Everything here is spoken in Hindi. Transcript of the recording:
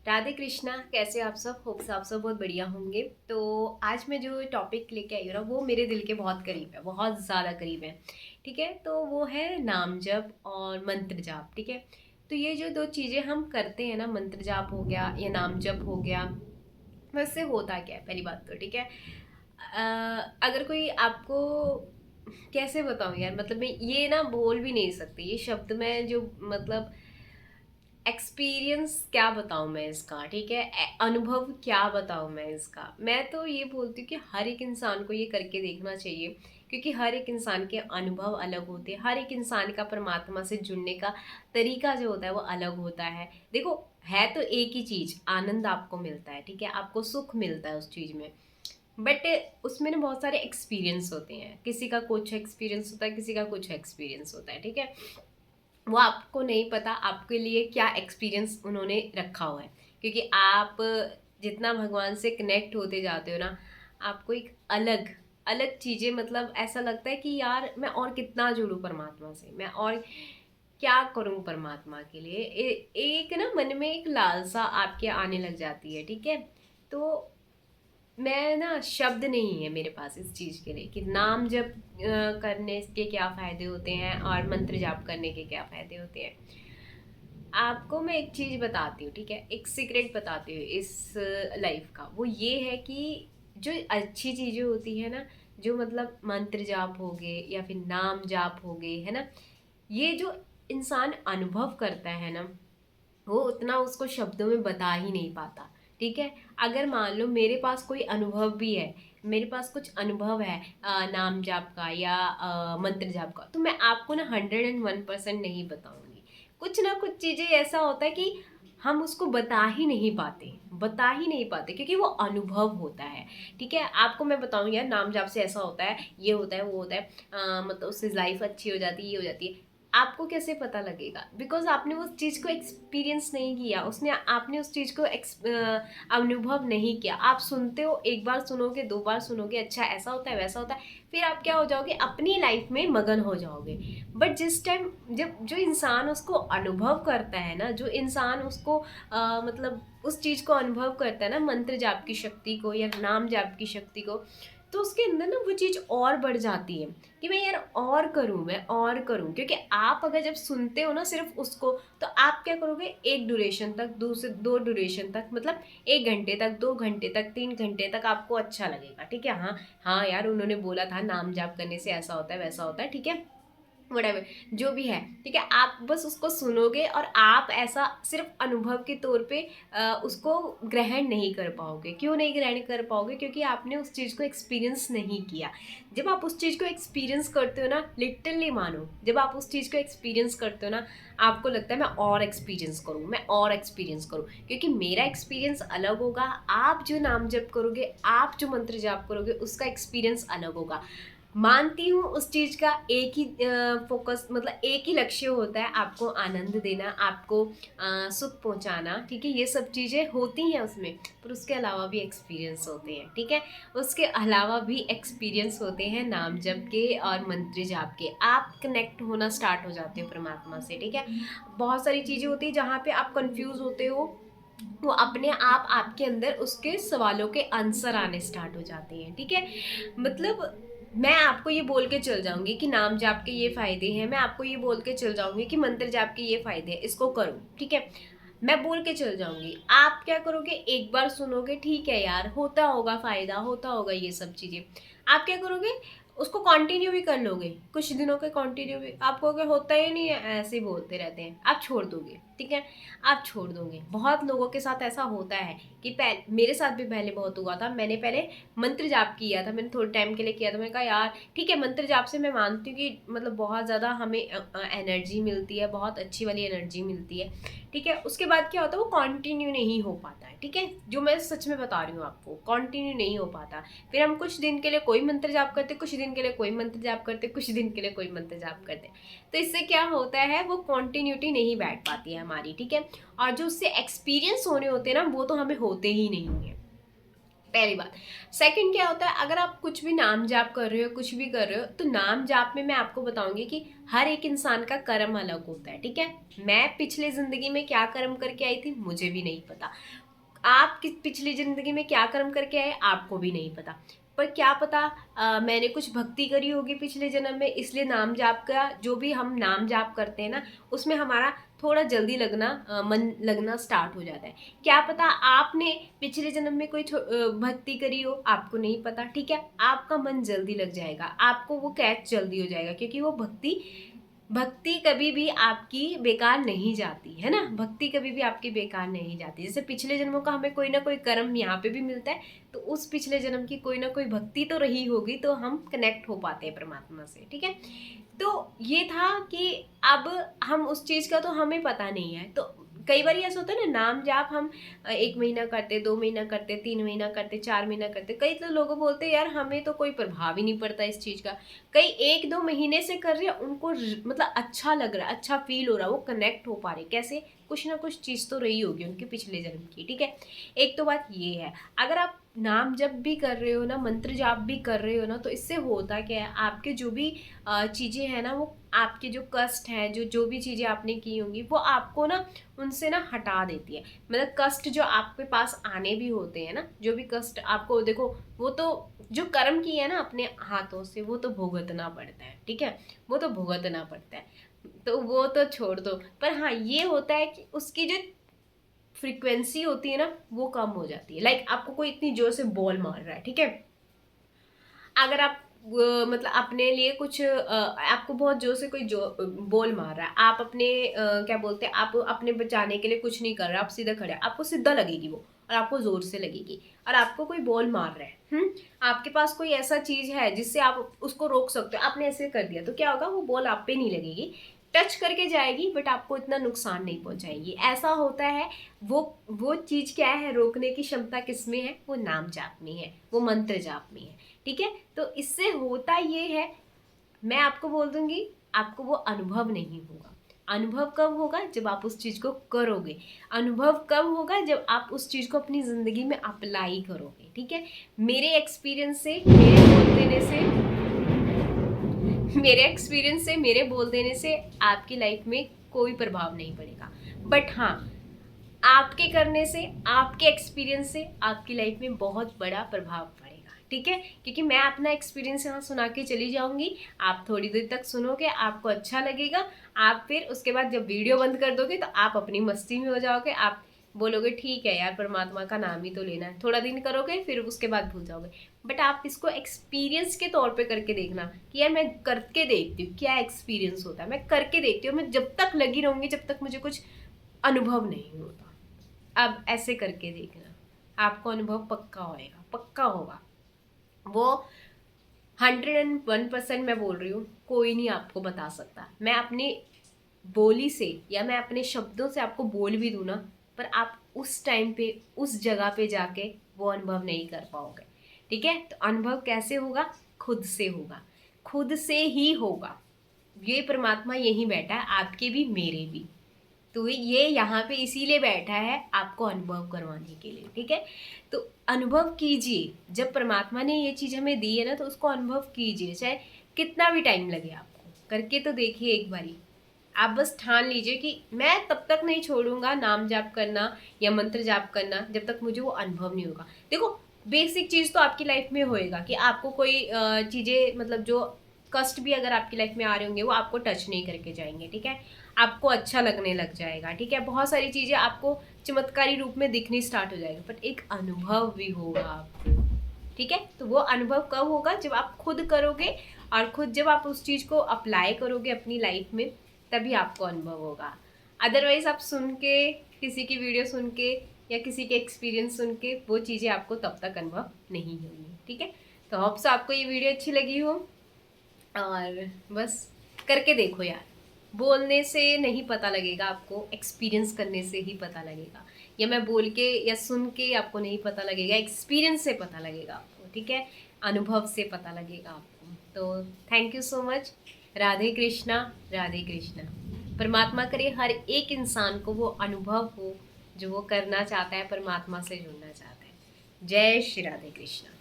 राधे कृष्णा। कैसे आप सब? होप्स आप सब बहुत बढ़िया होंगे। तो आज मैं जो टॉपिक लेके आई हूँ ना, वो मेरे दिल के बहुत करीब है, बहुत ज़्यादा करीब है। ठीक है, तो वो है नाम जप और मंत्र जाप। ठीक है, तो ये जो दो चीज़ें हम करते हैं ना, मंत्र जाप हो गया या नाम जप हो गया, वैसे होता क्या है पहली बात तो। ठीक है, अगर कोई आपको कैसे बताऊँ यार, मतलब मैं ये ना बोल भी नहीं सकती ये शब्द में जो मतलब एक्सपीरियंस क्या बताऊं मैं इसका। ठीक है, अनुभव क्या बताऊं मैं इसका। मैं तो ये बोलती हूँ कि हर एक इंसान को ये करके देखना चाहिए, क्योंकि हर एक इंसान के अनुभव अलग होते हैं। हर एक इंसान का परमात्मा से जुड़ने का तरीका जो होता है वो अलग होता है। देखो, है तो एक ही चीज, आनंद आपको मिलता है। ठीक है, आपको सुख मिलता है उस चीज में, बट उसमें ना बहुत सारे एक्सपीरियंस होते हैं। किसी का कुछ एक्सपीरियंस होता है, किसी का कुछ एक्सपीरियंस होता है। ठीक है, वो आपको नहीं पता आपके लिए क्या एक्सपीरियंस उन्होंने रखा हुआ है, क्योंकि आप जितना भगवान से कनेक्ट होते जाते हो ना, आपको एक अलग अलग चीज़ें, मतलब ऐसा लगता है कि यार मैं और कितना जुड़ूं परमात्मा से, मैं और क्या करूं परमात्मा के लिए। एक ना मन में एक लालसा आपके आने लग जाती है। ठीक है, तो मैं ना शब्द नहीं है मेरे पास इस चीज़ के लिए कि नाम जप करने के क्या फ़ायदे होते हैं और मंत्र जाप करने के क्या फ़ायदे होते हैं। आपको मैं एक चीज़ बताती हूँ। ठीक है, एक सीक्रेट बताती हूँ इस लाइफ का। वो ये है कि जो अच्छी चीज़ें होती है ना, जो मतलब मंत्र जाप हो गए या फिर नाम जाप हो गए, है ना, ये जो इंसान अनुभव करता है ना, वो उतना उसको शब्दों में बता ही नहीं पाता। ठीक है, अगर मान लो मेरे पास कोई अनुभव भी है, मेरे पास कुछ अनुभव है नाम जाप का या मंत्र जाप का, तो मैं आपको ना 101% नहीं बताऊंगी। कुछ ना कुछ चीजें ऐसा होता है कि हम उसको बता ही नहीं पाते, बता ही नहीं पाते, क्योंकि वो अनुभव होता है। ठीक है, आपको मैं बताऊं यार, नाम जाप से ऐसा होता है, ये होता है, वो होता है, मतलब उससे लाइफ अच्छी हो जाती है, ये हो जाती है। आपको कैसे पता लगेगा? बिकॉज आपने उस चीज़ को एक्सपीरियंस नहीं किया, उसने आपने उस चीज़ को अनुभव नहीं किया। आप सुनते हो, एक बार सुनोगे, दो बार सुनोगे, अच्छा ऐसा होता है, वैसा होता है, फिर आप क्या हो जाओगे, अपनी लाइफ में मगन हो जाओगे। बट जिस टाइम जब जो इंसान उसको अनुभव करता है ना, जो इंसान उसको मतलब उस चीज़ को अनुभव करता है ना, मंत्र जाप की शक्ति को या नाम जाप की शक्ति को, तो उसके अंदर ना वो चीज़ और बढ़ जाती है कि मैं यार और करूं, मैं और करूं। क्योंकि आप अगर जब सुनते हो ना सिर्फ उसको, तो आप क्या करोगे, एक ड्यूरेशन तक, दो से दो ड्यूरेशन तक, मतलब 1 घंटे तक, 2 घंटे तक, 3 घंटे तक आपको अच्छा लगेगा। ठीक है, हाँ हाँ यार, उन्होंने बोला था नाम जाप करने से ऐसा होता है, वैसा होता है। ठीक है, वटेवर जो भी है। ठीक है, आप बस उसको सुनोगे और आप ऐसा सिर्फ अनुभव के तौर पे उसको ग्रहण नहीं कर पाओगे। क्यों नहीं ग्रहण कर पाओगे? क्योंकि आपने उस चीज़ को एक्सपीरियंस नहीं किया। जब आप उस चीज़ को एक्सपीरियंस करते हो ना, लिटरली मानो, जब आप उस चीज़ को एक्सपीरियंस करते हो ना, आपको लगता है मैं और एक्सपीरियंस करूँ, मैं और एक्सपीरियंस करूँ, क्योंकि मेरा एक्सपीरियंस अलग होगा। आप जो नाम जप करोगे, आप जो मंत्र जाप करोगे, उसका एक्सपीरियंस अलग होगा। मानती हूँ उस चीज का एक ही फोकस, मतलब एक ही लक्ष्य होता है, आपको आनंद देना, आपको सुख पहुंचाना। ठीक है, ये सब चीजें होती हैं उसमें, पर उसके अलावा भी एक्सपीरियंस होते हैं। ठीक है, उसके अलावा भी एक्सपीरियंस होते हैं नाम जप के और मंत्र जाप के। आप कनेक्ट होना स्टार्ट हो जाते हो परमात्मा से। ठीक है, बहुत सारी चीजें होती है जहाँ पे आप कंफ्यूज होते हो, वो अपने आप आपके अंदर उसके सवालों के आंसर आने स्टार्ट हो जाते हैं। ठीक है, मतलब मैं आपको ये बोल के चल जाऊंगी कि नाम जाप के ये फायदे हैं, मैं आपको ये बोल के चल जाऊंगी कि मंत्र जाप के ये फायदे हैं, इसको करो। ठीक है, मैं बोल के चल जाऊंगी, आप क्या करोगे, एक बार सुनोगे, ठीक है यार होता होगा फायदा, होता होगा ये सब चीजें, आप क्या करोगे, उसको कंटिन्यू भी कर लोगे। कुछ दिनों के कंटिन्यू भी, आप कहोगे होता ही नहीं है, ऐसे ही बोलते रहते हैं, आप छोड़ दोगे। ठीक है, आप छोड़ दोगे। बहुत लोगों के साथ ऐसा होता है कि पहले, मेरे साथ भी पहले बहुत हुआ था। मैंने पहले मंत्र जाप किया था, मैंने थोड़े टाइम के लिए किया था। मैंने कहा यार ठीक है, मंत्र जाप से मैं मानती हूँ कि मतलब बहुत ज़्यादा हमें एनर्जी मिलती है, बहुत अच्छी वाली एनर्जी मिलती है। ठीक है, उसके बाद क्या होता है, वो कंटिन्यू नहीं हो पाता है। ठीक है, जो मैं सच में बता रही हूँ आपको, कंटिन्यू नहीं हो पाता। फिर हम कुछ दिन के लिए कोई मंत्र जाप करते, कुछ दिन के लिए कोई मंत्र जाप करते, कुछ दिन के लिए कोई मंत्र जाप करते, तो इससे क्या होता है, वो कॉन्टिन्यूटी नहीं बैठ पाती है हमारी। ठीक है, और जो उससे एक्सपीरियंस होने होते हैं ना, वो तो हमें होते ही नहीं है। पहली बात। सेकंड क्या होता है, अगर आप कुछ भी नाम जाप कर रहे हो, कुछ भी कर रहे हो, तो नाम जाप में मैं आपको बताऊंगी कि हर एक इंसान का कर्म अलग होता है, ठीक है। मैं पिछले जिंदगी में क्या कर्म करके आई थी मुझे भी नहीं पता, आप किस पिछली जिंदगी में क्या कर्म करके आए आपको भी नहीं पता। पर क्या पता मैंने कुछ भक्ति करी होगी पिछले जन्म में, इसलिए नाम जाप का जो भी हम नाम जाप करते हैं ना, उसमें हमारा थोड़ा जल्दी लगना मन लगना स्टार्ट हो जाता है। क्या पता आपने पिछले जन्म में कोई भक्ति करी हो, आपको नहीं पता, ठीक है। आपका मन जल्दी लग जाएगा, आपको वो कैच जल्दी हो जाएगा, क्योंकि वो भक्ति भक्ति कभी भी आपकी बेकार नहीं जाती है ना। भक्ति कभी भी आपकी बेकार नहीं जाती। जैसे पिछले जन्मों का हमें कोई ना कोई कर्म यहाँ पे भी मिलता है, तो उस पिछले जन्म की कोई ना कोई भक्ति तो रही होगी, तो हम कनेक्ट हो पाते हैं परमात्मा से, ठीक है। तो ये था कि अब हम उस चीज़ का तो हमें पता नहीं है, तो कई बार ऐसा होता है ना, नाम जाप हम 1 महीना करते, 2 महीना करते, 3 महीना करते, 4 महीना करते, कई तो लोग बोलते हैं यार हमें तो कोई प्रभाव ही नहीं पड़ता इस चीज़ का। कई 1-2 महीने से कर रहे हैं, उनको मतलब अच्छा लग रहा है, अच्छा फील हो रहा है, वो कनेक्ट हो पा रहे, कैसे, कुछ ना कुछ चीज़ तो रही होगी उनके पिछले जन्म की, ठीक है। एक तो बात ये है। अगर आप नाम जप भी कर रहे हो ना, मंत्र जाप भी कर रहे हो ना, तो इससे होता क्या है, आपके जो भी चीज़ें हैं ना, वो आपके जो कष्ट हैं, जो जो भी चीज़ें आपने की होंगी, वो आपको ना उनसे ना हटा देती है। मतलब कष्ट जो आपके पास आने भी होते हैं ना, जो भी कष्ट आपको, देखो वो तो जो कर्म किया है ना अपने हाथों से, वो तो भुगतना पड़ता है, ठीक है, वो तो भुगतना पड़ता है, तो वो तो छोड़ दो। पर हाँ, ये होता है कि उसकी जो फ्रीक्वेंसी होती है ना, वो कम हो जाती है। लाइक आपको कोई इतनी जोर से बॉल मार रहा है, ठीक है, अगर आप मतलब अपने लिए कुछ आपको बहुत जोर से कोई बॉल मार रहा है, आप अपने क्या बोलते हैं, आप अपने बचाने के लिए कुछ नहीं कर रहे, आप सीधा खड़े हैं, आपको सीधा लगेगी वो, और आपको जोर से लगेगी, और आपको कोई बॉल मार रहा है, आपके पास कोई ऐसा चीज है जिससे आप उसको रोक सकते हो, आपने ऐसे कर दिया, तो क्या होगा, वो बॉल आप पे नहीं लगेगी, टच करके जाएगी, बट आपको इतना नुकसान नहीं पहुंचाएगी। ऐसा होता है। वो चीज क्या है, रोकने की क्षमता किसमें है, वो नाम जाप में है, वो मंत्र जाप में है, ठीक है। तो इससे होता ये है, मैं आपको बोल दूंगी, आपको वो अनुभव नहीं होगा। अनुभव कब होगा, जब आप उस चीज को करोगे। अनुभव कब होगा, जब आप उस चीज को अपनी जिंदगी में अप्लाई करोगे, ठीक है। मेरे एक्सपीरियंस से, मेरे बोल देने से आपकी लाइफ में कोई प्रभाव नहीं पड़ेगा। बट हाँ, आपके करने से, आपके एक्सपीरियंस से आपकी लाइफ में बहुत बड़ा प्रभाव पड़ेगा, ठीक है। क्योंकि मैं अपना एक्सपीरियंस यहाँ सुना के चली जाऊंगी, आप थोड़ी देर तक सुनोगे, आपको अच्छा लगेगा, आप फिर उसके बाद जब वीडियो बंद कर दोगे तो आप अपनी मस्ती में हो जाओगे, आप बोलोगे ठीक है यार, परमात्मा का नाम ही तो लेना है, थोड़ा दिन करोगे फिर उसके बाद भूल जाओगे। बट आप इसको एक्सपीरियंस के तौर पे करके देखना कि यार मैं करके देखती हूँ क्या एक्सपीरियंस होता है, मैं करके देखती हूँ, मैं जब तक लगी रहूंगी जब तक मुझे कुछ अनुभव नहीं होता। अब ऐसे करके देखना, आपको अनुभव पक्का होएगा, पक्का होगा वो। 101% मैं बोल रही हूँ, कोई नहीं आपको बता सकता। मैं अपनी बोली से या मैं अपने शब्दों से आपको बोल भी दूँ ना, पर आप उस टाइम पे, उस जगह पे जाके वो अनुभव नहीं कर पाओगे, ठीक है। तो अनुभव कैसे होगा, खुद से होगा, खुद से ही होगा। ये परमात्मा यहीं बैठा है, आपके भी मेरे भी, तो ये यहाँ पे इसीलिए बैठा है आपको अनुभव करवाने के लिए, ठीक है। तो अनुभव कीजिए, जब परमात्मा ने ये चीज़ हमें दी है ना, तो उसको अनुभव कीजिए, चाहे कितना भी टाइम लगे आपको, करके तो देखिए एक बारी। आप बस ठान लीजिए कि मैं तब तक नहीं छोड़ूंगा नाम जाप करना या मंत्र जाप करना जब तक मुझे वो अनुभव नहीं होगा। देखो, बेसिक चीज़ तो आपकी लाइफ में होएगा कि आपको कोई चीज़ें, मतलब जो कष्ट भी अगर आपकी लाइफ में आ रहे होंगे, वो आपको टच नहीं करके जाएंगे, ठीक है। आपको अच्छा लगने लग जाएगा, ठीक है। बहुत सारी चीज़ें आपको चमत्कारी रूप में दिखनी स्टार्ट हो जाएगी, बट एक अनुभव भी होगा आपको, ठीक है। तो वो अनुभव कब होगा, जब आप खुद करोगे, और खुद जब आप उस चीज़ को अप्लाई करोगे अपनी लाइफ में, तभी आपको अनुभव होगा। अदरवाइज आप सुन के, किसी की वीडियो सुन के या किसी के एक्सपीरियंस सुन के, वो चीज़ें आपको तब तक अनुभव नहीं होंगी, ठीक है। तो होप्स आपको ये वीडियो अच्छी लगी हो, और बस करके देखो यार। बोलने से नहीं पता लगेगा आपको, एक्सपीरियंस करने से ही पता लगेगा, या मैं बोल के या सुन के आपको नहीं पता लगेगा, एक्सपीरियंस से पता लगेगा आपको, ठीक है, अनुभव से पता लगेगा आपको। तो thank you so much. Radhe Krishna, Radhe Krishna. परमात्मा करे हर एक इंसान को वो अनुभव हो जो वो करना चाहता है, परमात्मा से जुड़ना चाहता है। जय श्री राधे कृष्ण।